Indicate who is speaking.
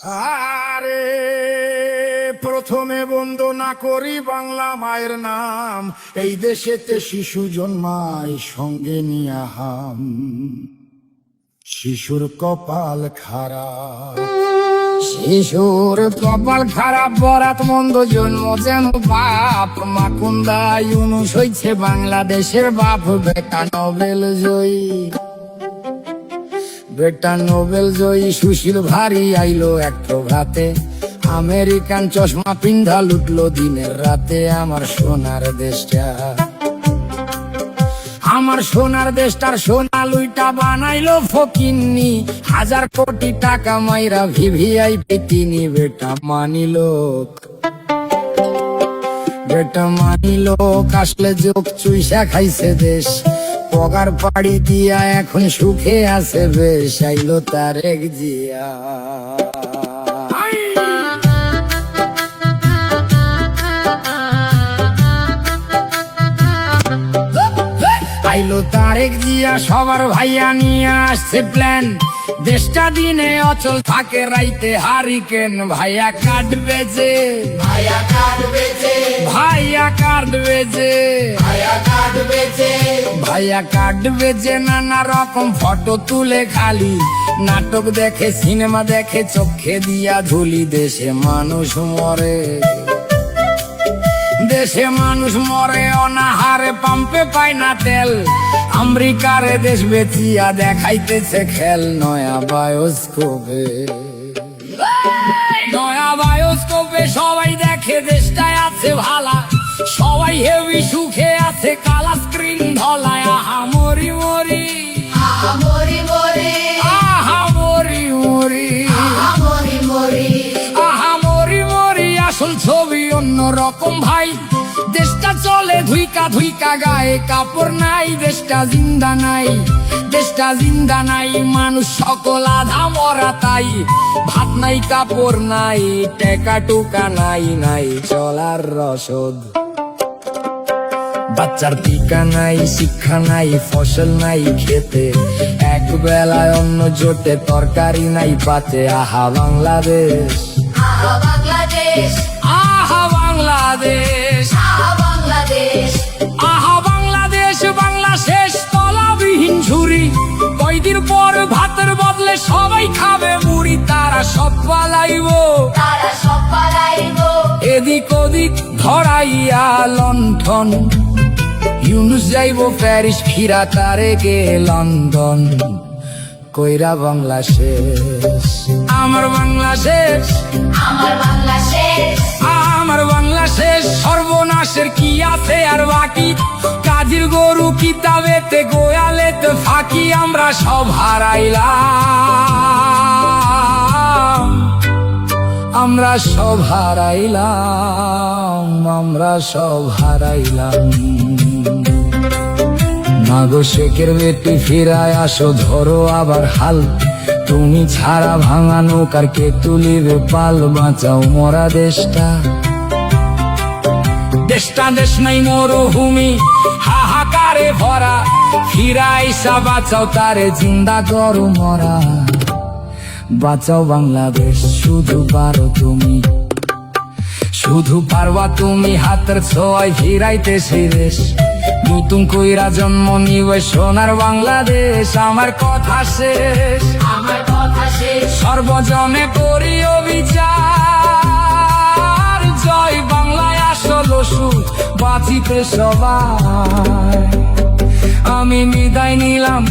Speaker 1: আরে প্রথমে বন্দনা করি বাংলা মায়ের নাম। এই দেশেতে শিশু জন্মায় সঙ্গে নিয়া হাম। শিশুর কপাল খারাপ, শিশুর কপাল খারাপ, বরাত মন্দ জন্ম যেন বাপ। মাকুন্দা ইউনুস হইছে বাংলাদেশের বাপ। বেটা নোবেল জয়ী, বেটা নোবেল জয়ী সুশীল ভারী আইলো এক প্রভাতে। আমেরিকান চশমা পিন্ধা লুটলো দিনের রাতে আমার সোনার দেশটা। আমার সোনার দেশটার সোনা লুইটা বানাইলো ফকিন্নি। 1000 কোটি টাকা মাইরা ভিভিআইপি তিনি। বেটা মানিলো, বেটা মানিলো, আসলে যোগ চুইসা খাইছে দেশ। পগার পাড়ি দিয়া এখন সুখে আছে বেশ। আইলো তারেক জিয়া, আইলো তারেক জিয়া, সবার ভাইয়া নিয়ে আসছে প্ল্যান। দেশটা দিনে অচল থাকে, রাইতে হারিকেন। ভাইয়া কাটবে যে, ভাইয়া কাটবে যে, ভাইয়া কাটবে যে, ভাইয়া কাটবে যে, ভাইয়া কাটবে যে। নানা রকম ফটো তুলে খালি, নাটক দেখে, সিনেমা দেখে, চোখে দিয়া ধুলি। দেশে মানুষ মরে, দেশে মানুষ মরে অনাহারে, পাম্পে পায় না তেল। আমেরিকারে দেশ বেচিয়া দেখাইতেছে খেল। নয়া বায়োস্কোপে, নয়া বায়োস্কোপে সবাই দেখে দেশটায় আছে ভালা। সবাই হেভি সুখে আছে, কালা স্ক্রিন ধলায়। আহা মরি মরি, আহা মরি মরি, আহা মরি মরি, আহা মরি মরি, আহা মরি মরি। আসল ছবি অন্য রকম ভাই। দেশটা চলে ধুইকা ধুইকা, গায়ে কাপড় নাই। দেশটা জিন্দা নাই, দেশটা জিন্দা নাই। মানুষ সকল আধা মরা তাই। ভাত নাই, কাপড় নাই, টেকা টুকা নাই, নাই চলার রসদ। বাচ্চার টিকা নাই, শিক্ষা নাই, ফসল নাই খেতে। এক বেলায় অন্ন জোটে, তরকারি নাই পাতে। আহা বাংলাদেশ,
Speaker 2: আহা বাংলাদেশ,
Speaker 1: আহা বাংলাদেশ,
Speaker 2: আহা বাংলাদেশ,
Speaker 1: আহা বাংলাদেশ। বাংলা শেষ তলাবিহীন ঝুরি। কয়দিন পর ভাতের বদলে সবাই খাবে মুড়ি। তারা সব পালাইবো,
Speaker 2: তারা সব পালাইব।
Speaker 1: এদিক ওদিক ধরাইয়া লণ্ঠন। ইউনুস যাইব প্যারিস, ফিরা তারেকে লন্ডন। কইরা বাংলা শেষ, আমার বাংলা শেষ,
Speaker 2: আমার বাংলাদেশ,
Speaker 1: আমার বাংলা শেষ। সর্বনাশের কি আছে আর বাকি? কাজীর গরু কিতাবেতে, গোয়ালেতে ফাঁকি। আমরা সব হারাইলাম, আমরা সব হারাইলাম, আমরা সব হারাইলাম। মাগো শেখের বেটি ফিরায় আসো, ধরো আবার হাল। তুমি ছাড়া ভাঙা নৌকার কে তুলিবে পাল? বাঁচাও মরা দেশটা, দেশটা দেশ নাই মরুভূমি, হাহাকারে ভরা। ফিরাইসা বাঁচাও তারে, জিন্দা করো মরা। বাঁচাও বাংলাদেশ, শুধু পারো তুমি, শুধু পারবা তুমি। হাতের ছোঁয়ায় ফিরাইতে সেই দেশ। নতুন কইরা জন্ম নিবে সোনার বাংলাদেশ। আমার কথা শেষ,
Speaker 2: আমার কথা শেষ।
Speaker 1: সর্বজনে করি অবিচার। জয় বাংলায় আসল সুখ, বাঁচিতে সবাই। আমি বিদায় নিলাম,